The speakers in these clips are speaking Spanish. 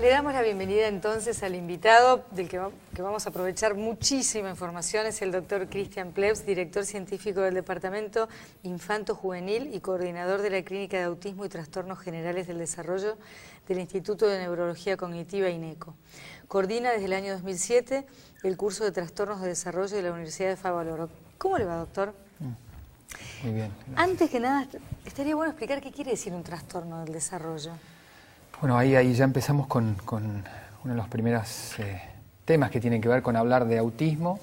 Le damos la bienvenida entonces al invitado del que vamos a aprovechar muchísima información. Es el doctor Cristian Plebs, director científico del Departamento Infanto Juvenil y coordinador de la Clínica de Autismo y Trastornos Generales del Desarrollo del Instituto de Neurología Cognitiva INECO. Coordina desde el año 2007 el curso de Trastornos de Desarrollo de la Universidad de Favaloro. ¿Cómo le va, doctor? Muy bien. Gracias. Antes que nada, estaría bueno explicar qué quiere decir un trastorno del desarrollo. Bueno, ahí ya empezamos con uno de los primeros temas que tienen que ver con hablar de autismo,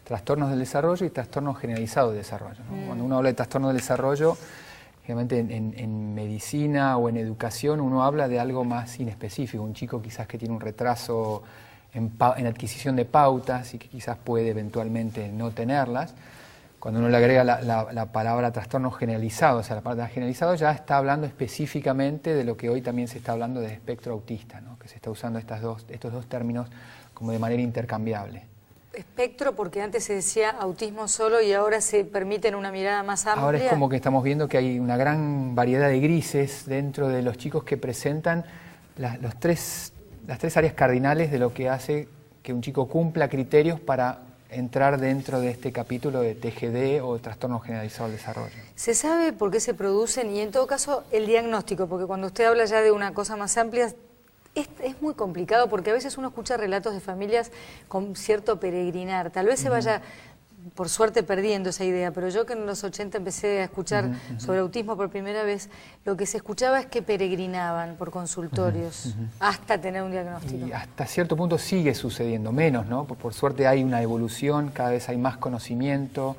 trastornos del desarrollo y trastornos generalizados del desarrollo, ¿no? Cuando uno habla de trastornos del desarrollo, generalmente en medicina o en educación uno habla de algo más inespecífico, un chico quizás que tiene un retraso en adquisición de pautas y que quizás puede eventualmente no tenerlas. Cuando uno le agrega la palabra trastorno generalizado, o sea, la palabra generalizado ya está hablando específicamente de lo que hoy también se está hablando de espectro autista, ¿no? Que se está usando estos dos términos como de manera intercambiable. Espectro, porque antes se decía autismo solo y ahora se permite una mirada más amplia. Ahora es como que estamos viendo que hay una gran variedad de grises dentro de los chicos que presentan las tres áreas cardinales de lo que hace que un chico cumpla criterios para entrar dentro de este capítulo de TGD o trastorno generalizado del desarrollo. ¿Se sabe por qué se producen y en todo caso el diagnóstico? Porque cuando usted habla ya de una cosa más amplia, es muy complicado porque a veces uno escucha relatos de familias con cierto peregrinar. Tal vez se vaya, por suerte, perdiendo esa idea, pero yo que en los 80 empecé a escuchar sobre autismo por primera vez, lo que se escuchaba es que peregrinaban por consultorios hasta tener un diagnóstico. Y hasta cierto punto sigue sucediendo, menos, ¿no? Por suerte hay una evolución, cada vez hay más conocimiento,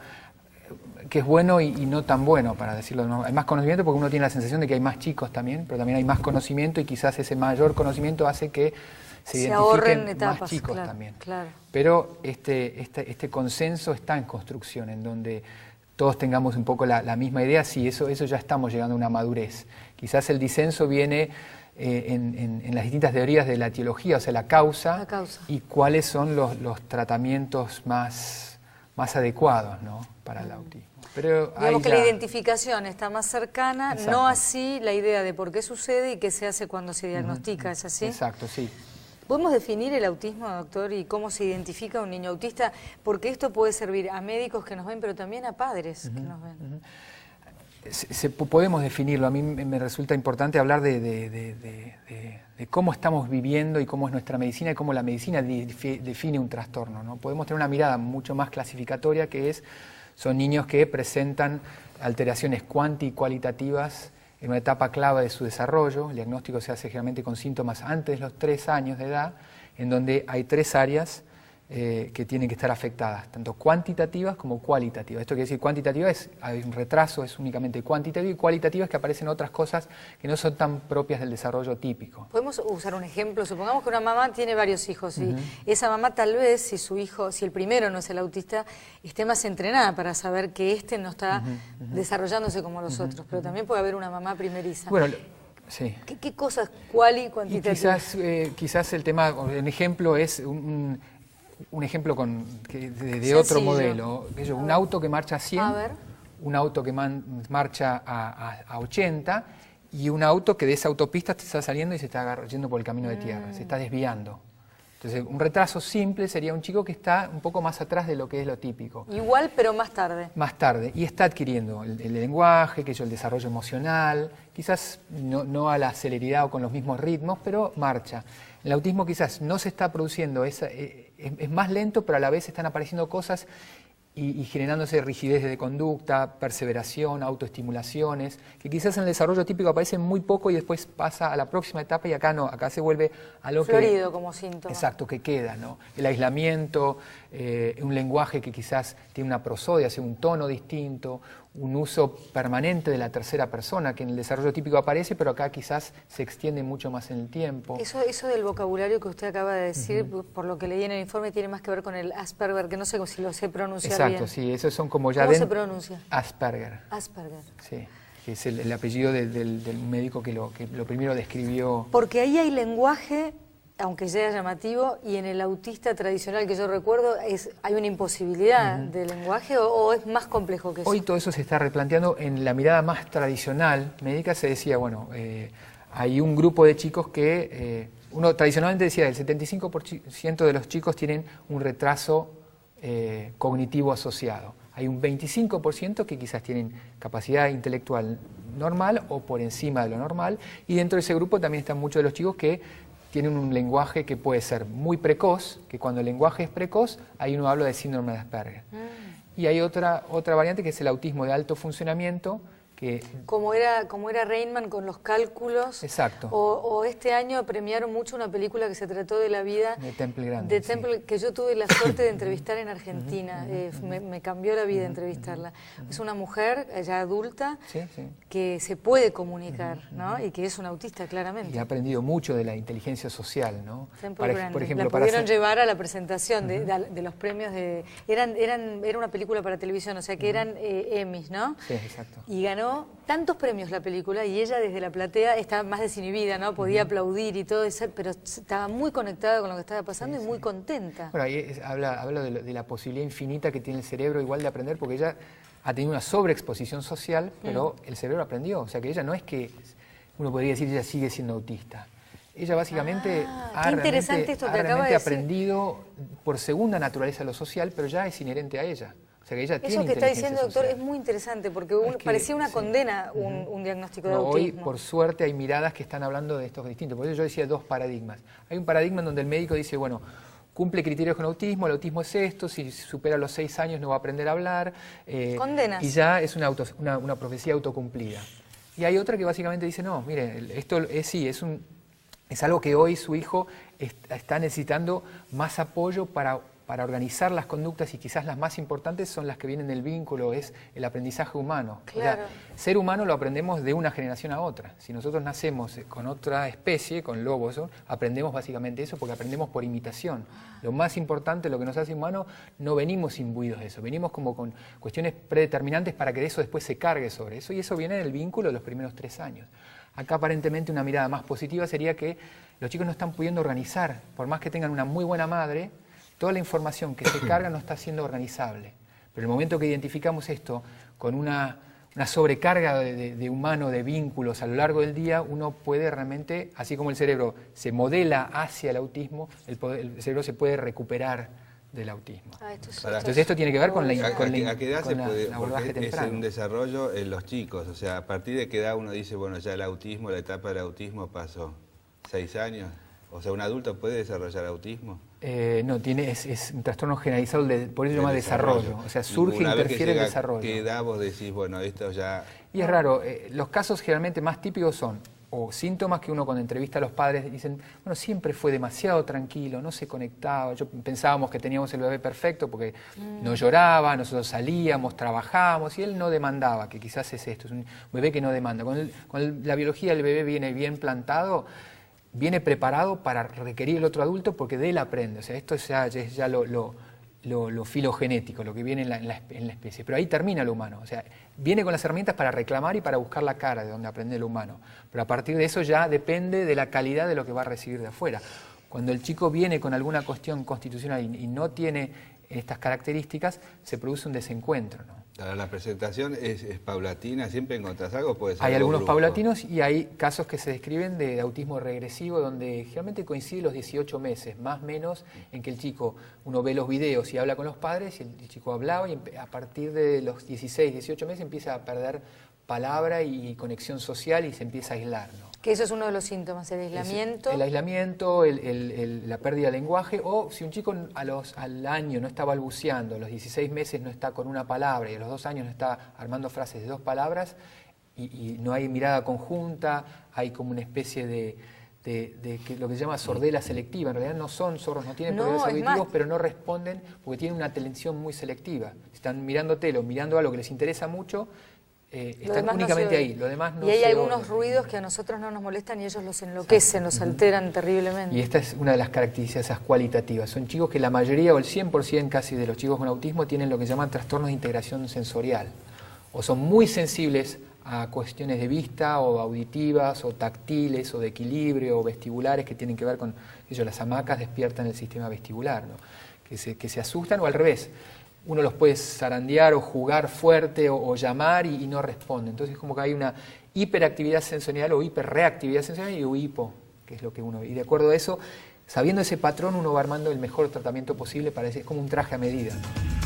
que es bueno y no tan bueno, para decirlo, ¿no? Hay más conocimiento porque uno tiene la sensación de que hay más chicos también, pero también hay más conocimiento y quizás ese mayor conocimiento hace que se identifiquen etapas, más chicos también. Claro. Pero este consenso está en construcción, en donde todos tengamos un poco la misma idea, sí, eso ya estamos llegando a una madurez. Quizás el disenso viene en las distintas teorías de la etiología, o sea, la causa. Y cuáles son los tratamientos más adecuados, ¿no?, para el autismo. Pero digamos que la identificación está más cercana, exacto, no así la idea de por qué sucede y qué se hace cuando se diagnostica, ¿es así? Exacto, sí. ¿Podemos definir el autismo, doctor, y cómo se identifica un niño autista? Porque esto puede servir a médicos que nos ven, pero también a padres que nos ven. Podemos definirlo. A mí me resulta importante hablar de cómo estamos viviendo y cómo es nuestra medicina y cómo la medicina define un trastorno, ¿no? Podemos tener una mirada mucho más clasificatoria, que son niños que presentan alteraciones cuanti y cualitativas en una etapa clave de su desarrollo. El diagnóstico se hace generalmente con síntomas antes de los 3 años de edad, en donde hay 3 áreas que tienen que estar afectadas, tanto cuantitativas como cualitativas. Esto quiere decir, cuantitativa hay un retraso, es únicamente cuantitativo, y cualitativa es que aparecen otras cosas que no son tan propias del desarrollo típico. ¿Podemos usar un ejemplo? Supongamos que una mamá tiene varios hijos y esa mamá tal vez, si su hijo, si el primero no es el autista, esté más entrenada para saber que este no está desarrollándose como los otros, pero también puede haber una mamá primeriza. Bueno, sí. ¿Qué cosas cuali y cuantitativas? Quizás el tema, el ejemplo es un ejemplo de otro modelo, un auto que marcha a 100, un auto que marcha a 80 y un auto que de esa autopista te está saliendo y se está yendo por el camino de tierra, se está desviando. Entonces, un retraso simple sería un chico que está un poco más atrás de lo que es lo típico. Igual, pero más tarde. Más tarde, y está adquiriendo el lenguaje, el desarrollo emocional, quizás no a la celeridad o con los mismos ritmos, pero marcha. El autismo quizás no se está produciendo, es más lento, pero a la vez están apareciendo cosas y generándose rigidez de conducta, perseveración, autoestimulaciones, que quizás en el desarrollo típico aparecen muy poco y después pasa a la próxima etapa y acá no, acá se vuelve algo florido como síntoma. Exacto, que queda, ¿no? El aislamiento, un lenguaje que quizás tiene una prosodia, hace un tono distinto, un uso permanente de la tercera persona, que en el desarrollo típico aparece, pero acá quizás se extiende mucho más en el tiempo. Eso del vocabulario que usted acaba de decir, por lo que leí en el informe, tiene más que ver con el Asperger, que no sé si lo sé pronunciar bien. Exacto, sí, esos son como ya... ¿Cómo se pronuncia? Asperger. Asperger. Sí, que es el apellido del médico que lo primero describió. Porque ahí hay lenguaje, aunque sea llamativo, y en el autista tradicional que yo recuerdo, ¿hay una imposibilidad de lenguaje o es más complejo que eso? Hoy todo eso se está replanteando. En la mirada más tradicional médica se decía, bueno, hay un grupo de chicos que uno tradicionalmente decía, el 75% de los chicos tienen un retraso cognitivo asociado. Hay un 25% que quizás tienen capacidad intelectual normal o por encima de lo normal, y dentro de ese grupo también están muchos de los chicos que tienen un lenguaje que puede ser muy precoz, que cuando el lenguaje es precoz, ahí uno habla de síndrome de Asperger. Y hay otra variante que es el autismo de alto funcionamiento, que... Como era Rainman con los cálculos. Exacto. O este año premiaron mucho una película que se trató de la vida de Temple Grande. De Temple, sí. Que yo tuve la suerte de entrevistar en Argentina. Me cambió la vida entrevistarla. Es una mujer ya adulta que se puede comunicar, ¿no? Y que es una autista, claramente. Y ha aprendido mucho de la inteligencia social, ¿no? Temple Grande. Por ejemplo, la pudieron llevar a la presentación de los premios de... Era una película para televisión, o sea que eran Emmys, ¿no? Sí, exacto. Y ganó tantos premios la película, y ella desde la platea estaba más desinhibida, ¿no? Podía aplaudir y todo eso, pero estaba muy conectada con lo que estaba pasando y muy contenta. Bueno, ahí habla de la posibilidad infinita que tiene el cerebro igual de aprender, porque ella ha tenido una sobreexposición social, pero el cerebro aprendió. O sea que ella no es que, uno podría decir, ella sigue siendo autista. Ella básicamente ha realmente aprendido por segunda naturaleza lo social, pero ya es inherente a ella. O sea que ella tiene eso que está diciendo, doctor, social. Es muy interesante, porque parecía una condena un diagnóstico de autismo. Hoy, por suerte, hay miradas que están hablando de estos distintos. Por eso yo decía dos paradigmas. Hay un paradigma en donde el médico dice, bueno, cumple criterios con autismo, el autismo es esto, si supera los 6 años no va a aprender a hablar. Condenas. Y ya es una profecía autocumplida. Y hay otra que básicamente dice, no, mire, esto es algo que hoy su hijo está necesitando más apoyo para organizar las conductas, y quizás las más importantes son las que vienen del vínculo, es el aprendizaje humano. Claro. O sea, ser humano lo aprendemos de una generación a otra. Si nosotros nacemos con otra especie, con lobos, ¿no? Aprendemos básicamente eso porque aprendemos por imitación. Lo más importante, lo que nos hace humano, no venimos imbuidos de eso, venimos como con cuestiones predeterminantes para que de eso después se cargue sobre eso, y eso viene del vínculo de los primeros 3 años. Acá aparentemente una mirada más positiva sería que los chicos no están pudiendo organizar, por más que tengan una muy buena madre, toda la información que se carga no está siendo organizable. Pero el momento que identificamos esto con una sobrecarga de humano, de vínculos a lo largo del día, uno puede realmente, así como el cerebro se modela hacia el autismo, el cerebro se puede recuperar del autismo. Entonces esto tiene que ver con la ¿A qué edad se puede? Porque es un desarrollo en los chicos, o sea, a partir de qué edad uno dice, bueno, ya el autismo, la etapa del autismo pasó, 6 años, o sea, ¿un adulto puede desarrollar autismo? No, es un trastorno generalizado, por eso se llama desarrollo. O sea, surge, interfiere el desarrollo. ¿Qué edad vos decís, bueno, esto ya...? Y es raro, los casos generalmente más típicos son o síntomas que uno cuando entrevista a los padres dicen, bueno, siempre fue demasiado tranquilo, no se conectaba, pensábamos que teníamos el bebé perfecto porque no lloraba, nosotros salíamos, trabajábamos, y él no demandaba, que quizás es esto, es un bebé que no demanda. Con la biología del bebé viene bien plantado, viene preparado para requerir el otro adulto porque de él aprende. O sea, esto es ya lo filogenético, lo que viene en la especie. Pero ahí termina lo humano. O sea, viene con las herramientas para reclamar y para buscar la cara de donde aprende lo humano. Pero a partir de eso ya depende de la calidad de lo que va a recibir de afuera. Cuando el chico viene con alguna cuestión constitucional y no tiene estas características, se produce un desencuentro, ¿no? La presentación es paulatina, ¿siempre encontrás algo? Puede ser hay algo algunos brusco. paulatinos, y hay casos que se describen de autismo regresivo, donde generalmente coincide los 18 meses, más o menos, en que el chico, uno ve los videos y habla con los padres, y el chico hablaba, y a partir de los 16, 18 meses empieza a perder palabra y conexión social y se empieza a aislar, ¿no? Que eso es uno de los síntomas, el aislamiento. El aislamiento, la pérdida de lenguaje, o si un chico al año no está balbuceando, a los 16 meses no está con una palabra y a los 2 años no está armando frases de 2 palabras y no hay mirada conjunta, hay como una especie de lo que se llama sordera selectiva. En realidad no son sordos, no tienen problemas auditivos, pero no responden porque tienen una atención muy selectiva. Están mirando tele o mirando algo que les interesa mucho, están únicamente ahí, lo demás no. Y hay algunos ruidos que a nosotros no nos molestan y ellos los enloquecen, los alteran terriblemente. Y esta es una de las características cualitativas. Son chicos que la mayoría o el 100% casi de los chicos con autismo tienen lo que se llaman trastornos de integración sensorial. O son muy sensibles a cuestiones de vista o auditivas o táctiles o de equilibrio o vestibulares que tienen que ver con las hamacas despiertan el sistema vestibular, ¿no? que se asustan, o al revés. Uno los puede zarandear o jugar fuerte o llamar y no responde. Entonces como que hay una hiperactividad sensorial o hiperreactividad sensorial y hipo, que es lo que uno... Y de acuerdo a eso, sabiendo ese patrón, uno va armando el mejor tratamiento posible para ese, es como un traje a medida, ¿no?